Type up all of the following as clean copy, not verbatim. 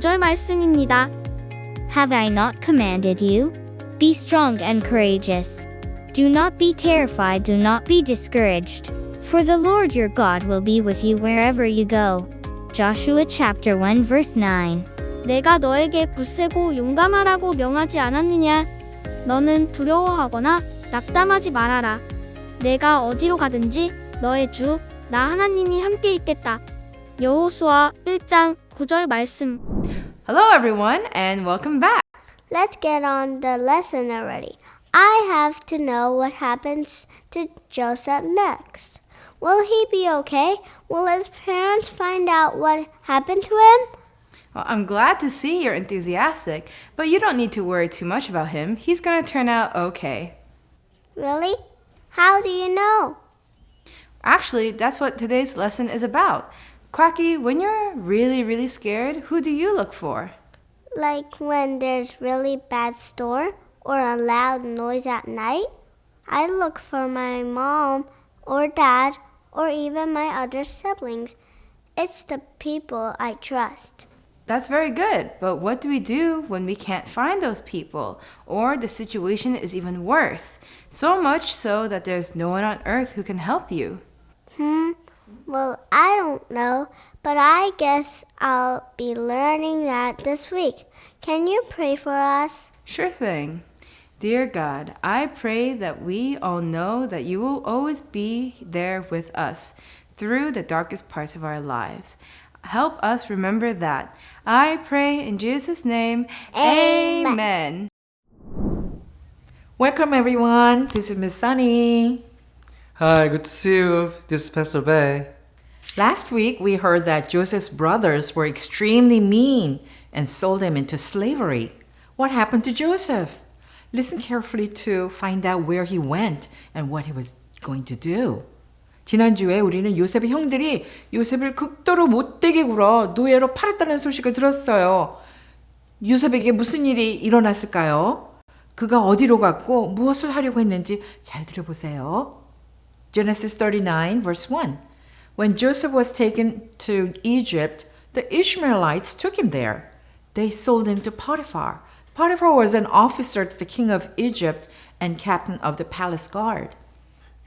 9절 말씀입니다. Have I not commanded you? Be strong and courageous. Do not be terrified, do not be discouraged. For the Lord your God will be with you wherever you go. Joshua chapter 1 verse 9. 내가 너에게 굳세고 용감하라고 명하지 않았느냐? 너는 두려워하거나 낙담하지 말아라. 내가 어디로 가든지 너의 주, 나 하나님이 함께 있겠다. 여호수아 1장 9절 말씀. Hello everyone and welcome back. Let's get on the lesson already. I have to know what happens to Joseph next. Will he be okay? Will his parents find out what happened to him? Well, I'm glad to see you're enthusiastic, but you don't need to worry too much about him. He's gonna turn out okay. Really? How do you know? Actually, that's what today's lesson is about. Quacky, when you're really scared, who do you look for? Like when there's really bad storm or a loud noise at night? I look for my mom or dad or even my other siblings. It's the people I trust. That's very good, but what do we do when we can't find those people or the situation is even worse? So much so that there's no one on earth who can help you. Well, I don't know, but I guess I'll be learning that this week. Can you pray for us? Sure thing. Dear God, I pray that we all know that you will always be there with us through the darkest parts of our lives. Help us remember that. I pray in Jesus' name. Amen. Welcome everyone. This is Miss Sunny. Hi, good to see you. This is Pastor Bay. Last week we heard that Joseph's brothers were extremely mean and sold him into slavery. What happened to Joseph? Listen carefully to find out where he went and what he was going to do. 지난주에 우리는 요셉의 형들이 요셉을 극도로 못되게 굴어 노예로 팔았다는 소식을 들었어요. 요셉에게 무슨 일이 일어났을까요? 그가 어디로 갔고 무엇을 하려고 했는지 잘 들어보세요. Genesis 39 verse 1. When Joseph was taken to Egypt, the Ishmaelites took him there. They sold him to Potiphar. Potiphar was an officer to the king of Egypt and captain of the palace guard.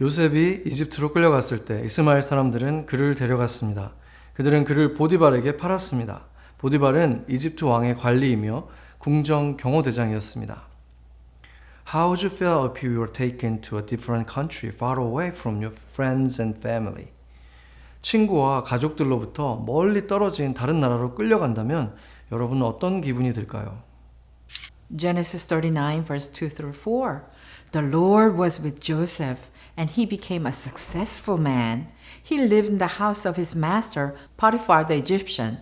요셉이 이집트로 끌려갔을 때 이스마엘 사람들은 그를 데려갔습니다. 그들은 그를 보디발에게 팔았습니다. 보디발은 이집트 왕의 관리이며 궁정 경호대장이었습니다. How would you feel if you were taken to a different country far away from your friends and family? 친구와 가족들로부터 멀리 떨어진 다른 나라로 끌려간다면 여러분은 어떤 기분이 들까요? Genesis 39 verse 2 through 4. The Lord was with Joseph and he became a successful man. He lived in the house of his master, Potiphar the Egyptian.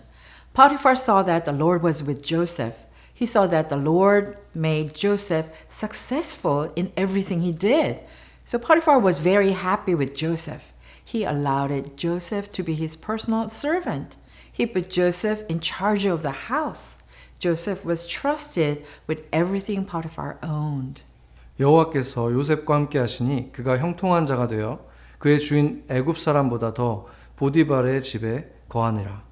Potiphar saw that the Lord was with Joseph. He saw that the Lord made Joseph successful in everything he did. So Potiphar was very happy with Joseph. He allowed Joseph to be his personal servant. He put Joseph in charge of the house. Joseph was trusted with everything Potiphar owned. 여호와께서 요셉과 함께 하시니 그가 형통한 자가 되어 그의 주인 애굽 사람보다 더 보디발의 집에 거하니라.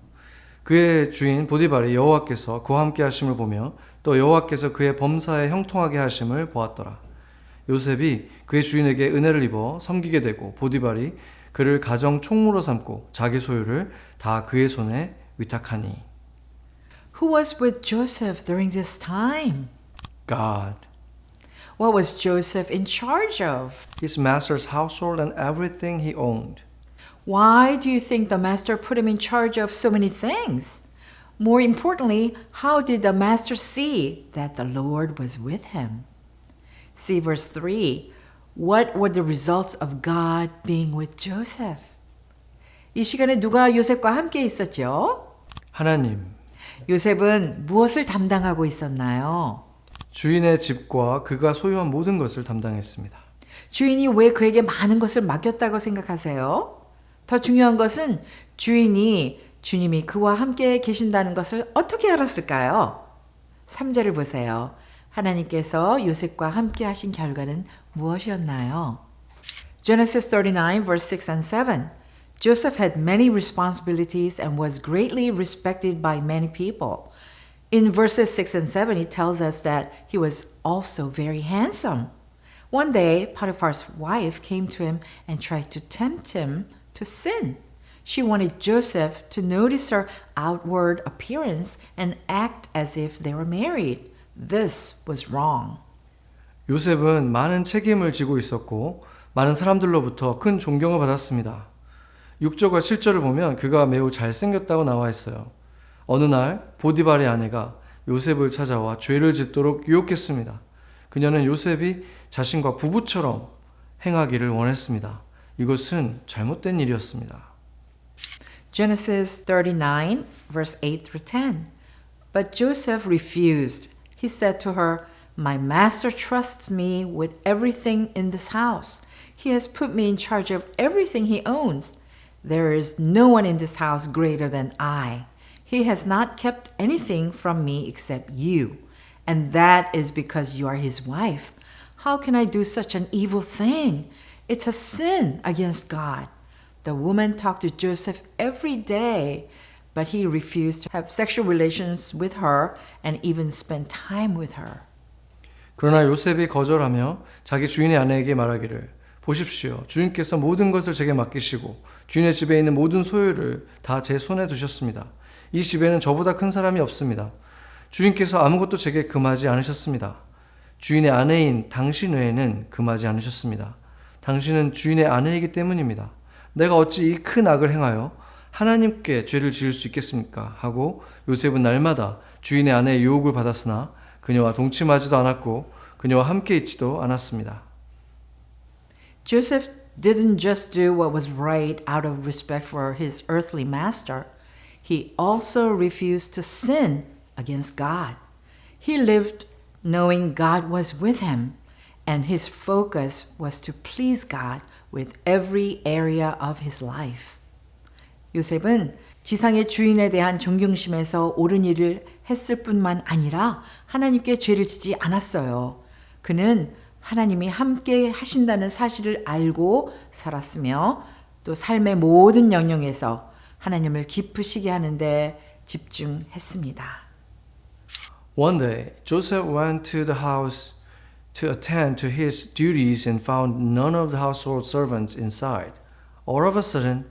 그의 주인 보디발이 여호와께서 그와 함께 하심을 보며 또 여호와께서 그의 범사에 형통하게 하심을 보았더라. 요셉이 그의 주인에게 은혜를 입어 섬기게 되고 보디발이 그를 가정 총무로 삼고 자기 소유를 다 그의 손에 위탁하니. Who was with Joseph during this time? God. What was Joseph in charge of? His master's household and everything he owned. Why do you think the master put him in charge of so many things? More importantly, how did the master see that the Lord was with him? See verse 3. What were the results of God being with Joseph? 이 시간에 누가 요셉과 함께 있었죠? 하나님. 요셉은 무엇을 담당하고 있었나요? 주인의 집과 그가 소유한 모든 것을 담당했습니다. 주인이 왜 그에게 많은 것을 맡겼다고 생각하세요? 더 중요한 것은 주인이 주님이 그와 함께 계신다는 것을 어떻게 알았을까요? 3절을 보세요. 하나님께서 요셉과 함께 하신 결과는 무엇이었나요? Genesis 39 verse 6 and 7. Joseph had many responsibilities and was greatly respected by many people. In verses 6 and 7, it tells us that he was also very handsome. One day, Potiphar's wife came to him and tried to tempt him to sin. She wanted Joseph to notice her outward appearance and act as if they were married. This was wrong. 요셉은 많은 책임을 지고 있었고 많은 사람들로부터 큰 존경을 받았습니다. 6절과 7절을 보면 그가 매우 잘생겼다고 나와 있어요. 어느 날 보디발의 아내가 요셉을 찾아와 죄를 짓도록 유혹했습니다. 그녀는 요셉이 자신과 부부처럼 행하기를 원했습니다. 이것은 잘못된 일이었습니다. Genesis 39, verse 8 through 10. But Joseph refused. He said to her, My master trusts me with everything in this house. He has put me in charge of everything he owns. There is no one in this house greater than I. He has not kept anything from me except you, and that is because you are his wife. How can I do such an evil thing? It's a sin against God. The woman talked to Joseph every day, but he refused to have sexual relations with her and even spend time with her. 그러나 요셉이 거절하며 자기 주인의 아내에게 말하기를 보십시오. 주인께서 모든 것을 제게 맡기시고 주인의 집에 있는 모든 소유를 다 제 손에 두셨습니다. 이 집에는 저보다 큰 사람이 없습니다. 주인께서 아무것도 제게 금하지 않으셨습니다. 주인의 아내인 당신 외에는 금하지 않으셨습니다. 당신은 주인의 아내이기 때문입니다. 내가 어찌 이 큰 악을 행하여 하나님께 죄를 지을 수 있겠습니까? 하고 요셉은 날마다 주인의 아내의 유혹을 받았으나 그녀와 동침하지도 않았고 그녀와 함께 있지도 않았습니다. Joseph didn't just do what was right out of respect for his earthly master. He also refused to sin against God. He lived knowing God was with him, and his focus was to please God with every area of his life. 요셉은 지상의 주인에 대한 존경심에서 옳은 일을 했을 뿐만 아니라 하나님께 죄를 지지 않았어요. 그는 하나님이 함께 하신다는 사실을 알고 살았으며 또 삶의 모든 영역에서 하나님을 기쁘시게 하는데 집중했습니다. One day, Joseph went to the house to attend to his duties and found none of the household servants inside. All of a sudden,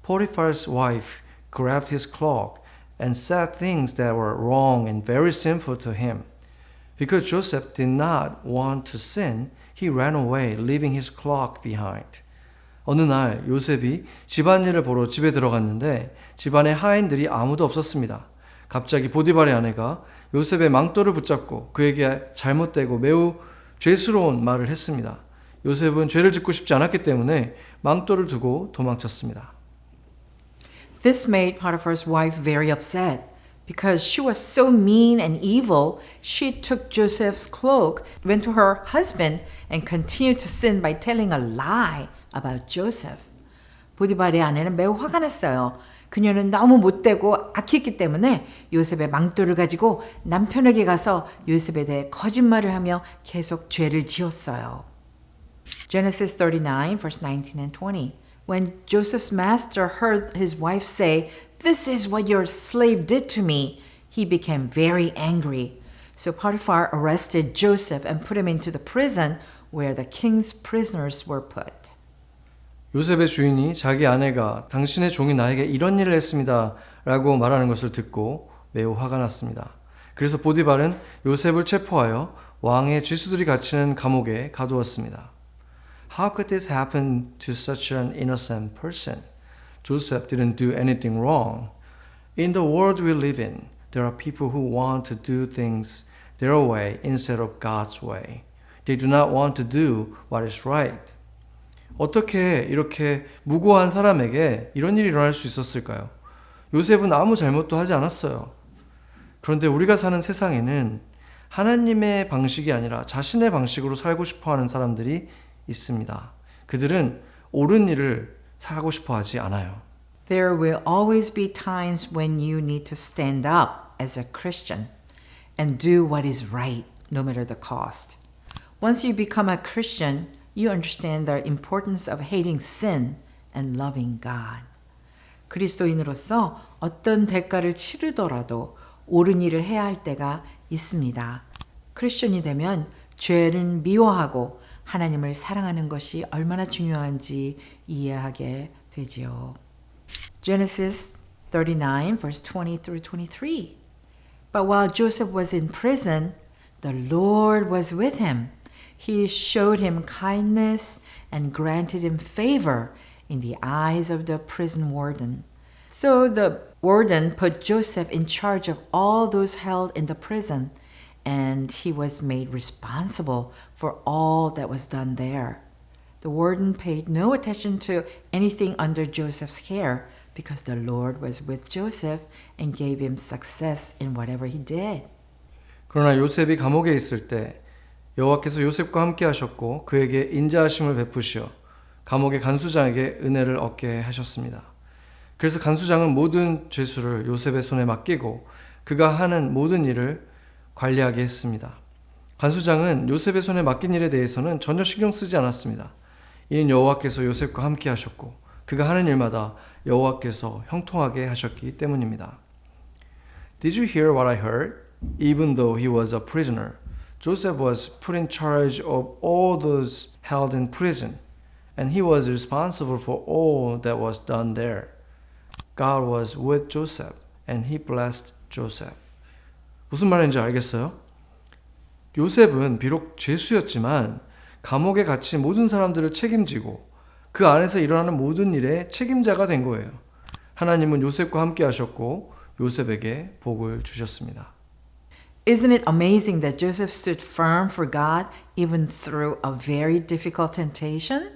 Potiphar's wife grabbed his cloak and said things that were wrong and very sinful to him. Because Joseph did not want to sin, he ran away, leaving his cloak behind. 어느 날 요셉이 집안일을 보러 집에 들어갔는데 집안에 하인들이 아무도 없었습니다. 갑자기 보디발의 아내가 요셉의 망토를 붙잡고 그에게 잘못되고 매우 죄스러운 말을 했습니다. 요셉은 죄를 짓고 싶지 않았기 때문에 망토를 두고 도망쳤습니다. This made Potiphar's wife very upset. Because she was so mean and evil, she took Joseph's cloak, went to her husband, and continued to sin by telling a lie about Joseph. 보디발의 아내는 매우 화가 났어요. 그녀는 너무 못되고 악했기 때문에 요셉의 망토를 가지고 남편에게 가서 요셉에 대해 거짓말을 하며 계속 죄를 지었어요. Genesis 39, verse 19 and 20. When Joseph's master heard his wife say, This is what your slave did to me, he became very angry. So Potiphar arrested Joseph and put him into the prison where the king's prisoners were put. 요셉의 주인이 자기 아내가 당신의 종이 나에게 이런 일을 했습니다 라고 말하는 것을 듣고 매우 화가 났습니다. 그래서 보디발은 요셉을 체포하여 왕의 쥐수들이 갇히는 감옥에 가두었습니다. How could this happen to such an innocent person? Joseph didn't do anything wrong. In the world we live in, there are people who want to do things their way instead of God's way. They do not want to do what is right. 어떻게 이렇게 무고한 사람에게 이런 일이 일어날 수 있었을까요? 요셉은 아무 잘못도 하지 않았어요. 그런데 우리가 사는 세상에는 하나님의 방식이 아니라 자신의 방식으로 살고 싶어하는 사람들이 있습니다. 그들은 옳은 일을 하고 싶어 하지 않아요. There will always be times when you need to stand up as a Christian and do what is right, no matter the cost. Once you become a Christian, you understand the importance of hating sin and loving God. 그리스도인으로서 어떤 대가를 치르더라도 옳은 일을 해야 할 때가 있습니다. 크리스천이 되면 죄를 미워하고 하나님을 사랑하는 것이 얼마나 중요한지 이해하게 되지요. Genesis 39 verse 20 through 23. But while Joseph was in prison, the Lord was with him. He showed him kindness and granted him favor in the eyes of the prison warden. So the warden put Joseph in charge of all those held in the prison, and he was made responsible for all that was done there. The warden paid no attention to anything under Joseph's care because the Lord was with Joseph and gave him success in whatever he did. 그러나 요셉이 감옥에 있을 때 여호와께서 요셉과 함께 하셨고 그에게 인자하심을 베푸시어 감옥의 간수장에게 은혜를 얻게 하셨습니다. 그래서 간수장은 모든 죄수를 요셉의 손에 맡기고 그가 하는 모든 일을 관리하게 했습니다. 간수장은 요셉의 손에 맡긴 일에 대해서는 전혀 신경 쓰지 않았습니다. 이는 여호와께서 요셉과 함께 하셨고 그가 하는 일마다 여호와께서 형통하게 하셨기 때문입니다. Did you hear what I heard? Even though he was a prisoner, Joseph was put in charge of all those held in prison, and he was responsible for all that was done there. God was with Joseph, and he blessed Joseph. 무슨 말인지 알겠어요? 요셉은 비록 죄수였지만 감옥에 갇힌 모든 사람들을 책임지고 그 안에서 일어나는 모든 일의 책임자가 된 거예요. 하나님은 요셉과 함께 하셨고 요셉에게 복을 주셨습니다. Isn't it amazing that Joseph stood firm for God even through a very difficult temptation?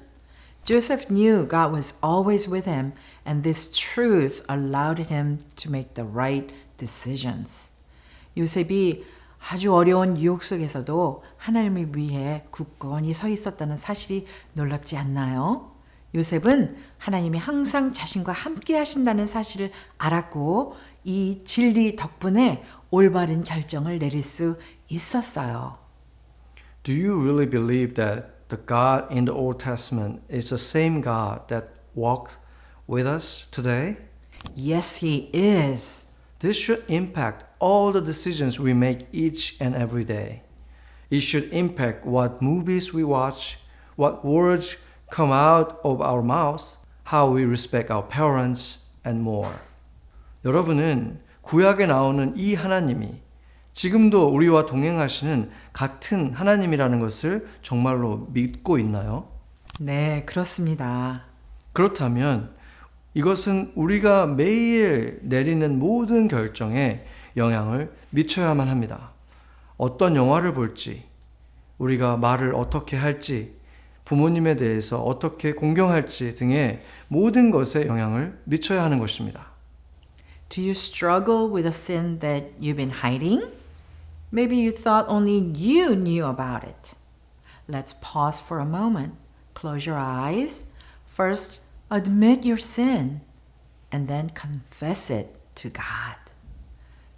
Joseph knew God was always with him, and this truth allowed him to make the right decisions. 요셉이 아주 어려운 유혹 속에서도 하나님을 위해 굳건히 서 있었다는 사실이 놀랍지 않나요? 요셉은 하나님이 항상 자신과 함께 하신다는 사실을 알았고 이 진리 덕분에 올바른 결정을 내릴 수 있었어요. Do you really believe that the God in the Old Testament is the same God that walked with us today? Yes, he is. This should impact all the decisions we make each and every day. It should impact what movies we watch, what words come out of our mouths, how we respect our parents, and more. 여러분은 구약에 나오는 이 하나님이 지금도 우리와 동행하시는 같은 하나님이라는 것을 정말로 믿고 있나요? 네, 그렇습니다. 그렇다면 이것은 우리가 매일 내리는 모든 결정에 영향을 미쳐야만 합니다. 어떤 영화를 볼지, 우리가 말을 어떻게 할지, 부모님에 대해서 어떻게 공경할지 등의 모든 것에 영향을 미쳐야 하는 것입니다. Do you struggle with a sin that you've been hiding? Maybe you thought only you knew about it. Let's pause for a moment. Close your eyes. First, admit your sin, and then confess it to God.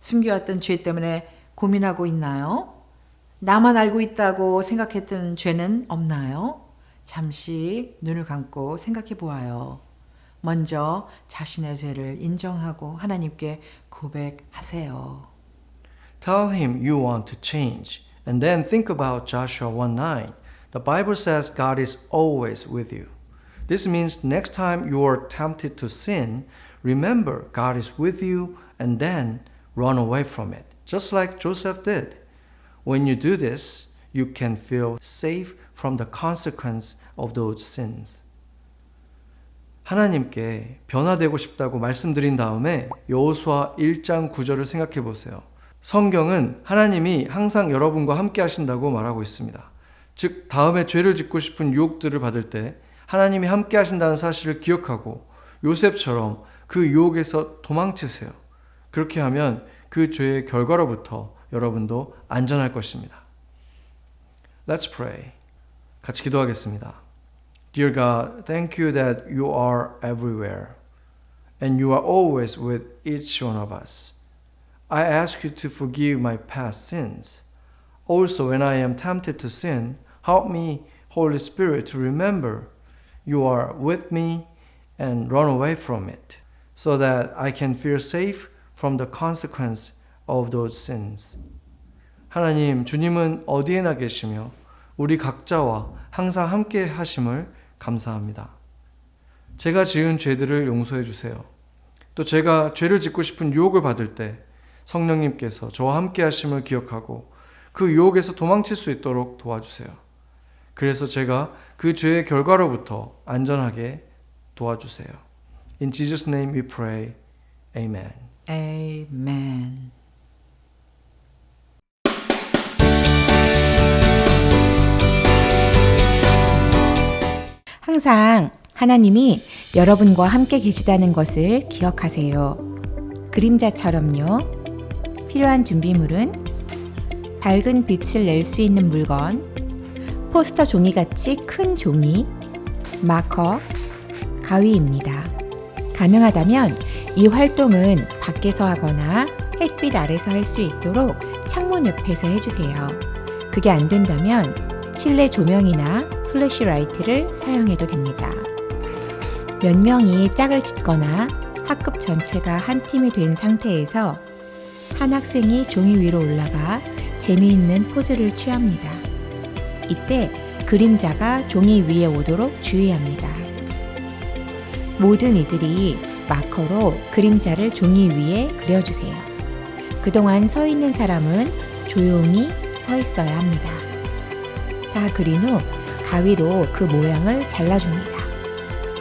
숨겨왔던 죄 때문에 고민하고 있나요? 나만 알고 있다고 생각했던 죄는 없나요? 잠시 눈을 감고 생각해 보아요. 먼저 자신의 죄를 인정하고 하나님께 고백하세요. Tell him you want to change, and then think about Joshua 1:9. The Bible says God is always with you. This means next time you are tempted to sin, remember God is with you and then run away from it, just like Joseph did. When you do this, you can feel safe from the consequence of those sins. 하나님께 변화되고 싶다고 말씀드린 다음에 여호수아 1장 9절을 생각해 보세요. 성경은 하나님이 항상 여러분과 함께 하신다고 말하고 있습니다. 즉 다음에 죄를 짓고 싶은 유혹들을 받을 때 하나님이 함께 하신다는 사실을 기억하고 요셉처럼 그 유혹에서 도망치세요. 그렇게 하면 그 죄의 결과로부터 여러분도 안전할 것입니다. Let's pray. 같이 기도하겠습니다. Dear God, thank you that you are everywhere and you are always with each one of us. I ask you to forgive my past sins. Also, when I am tempted to sin, help me, Holy Spirit, to remember you are with me and run away from it, so that I can feel safe from the consequence of those sins. 하나님, 주님은 어디에나 계시며 우리 각자와 항상 함께 하심을 감사합니다. 제가 지은 죄들을 용서해 주세요. 또 제가 죄를 짓고 싶은 유혹을 받을 때 성령님께서 저와 함께 하심을 기억하고 그 유혹에서 도망칠 수 있도록 도와주세요. 그래서 제가 그 죄의 결과로부터 안전하게 도와주세요. In Jesus' name we pray. Amen. Amen. 항상 하나님이 여러분과 함께 계시다는 것을 기억하세요. 그림자처럼요. 필요한 준비물은 밝은 빛을 낼 수 있는 물건, 포스터 종이같이 큰 종이, 마커, 가위입니다. 가능하다면 이 활동은 밖에서 하거나 햇빛 아래서 할 수 있도록 창문 옆에서 해주세요. 그게 안 된다면 실내 조명이나 플래시라이트를 사용해도 됩니다. 몇 명이 짝을 짓거나 학급 전체가 한 팀이 된 상태에서 한 학생이 종이 위로 올라가 재미있는 포즈를 취합니다. 이때 그림자가 종이 위에 오도록 주의합니다. 모든 이들이 마커로 그림자를 종이 위에 그려주세요. 그동안 서 있는 사람은 조용히 서 있어야 합니다. 다 그린 후 가위로 그 모양을 잘라줍니다.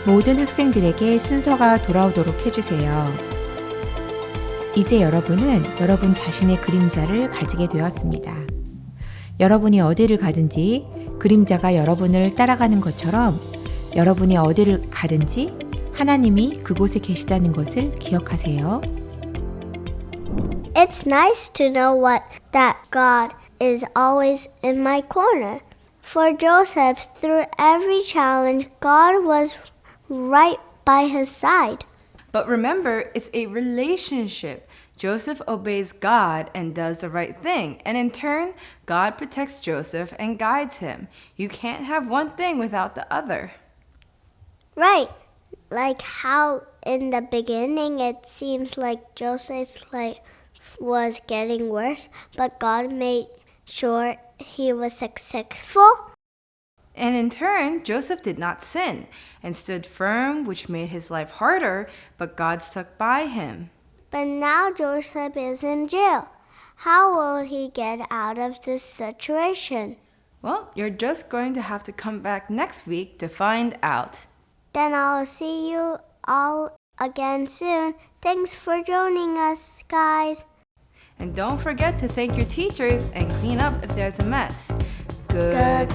모든 학생들에게 순서가 돌아오도록 해주세요. 이제 여러분은 여러분 자신의 그림자를 가지게 되었습니다. 여러분이 어디를 가든지 그림자가 여러분을 따라가는 것처럼 여러분이 어디를 가든지 하나님이 그곳에 계시다는 것을 기억하세요. It's nice to know that God is always in my corner. For Joseph, through every challenge, God was right by his side. But remember, it's a relationship. Joseph obeys God and does the right thing, and in turn, God protects Joseph and guides him. You can't have one thing without the other. Right. Like how in the beginning it seems like Joseph's life was getting worse, but God made sure he was successful. And in turn, Joseph did not sin and stood firm, which made his life harder, but God stuck by him. But now Joseph is in jail. How will he get out of this situation? Well, you're just going to have to come back next week to find out. Then I'll see you all again soon. Thanks for joining us, guys. And don't forget to thank your teachers and clean up if there's a mess. Goodbye.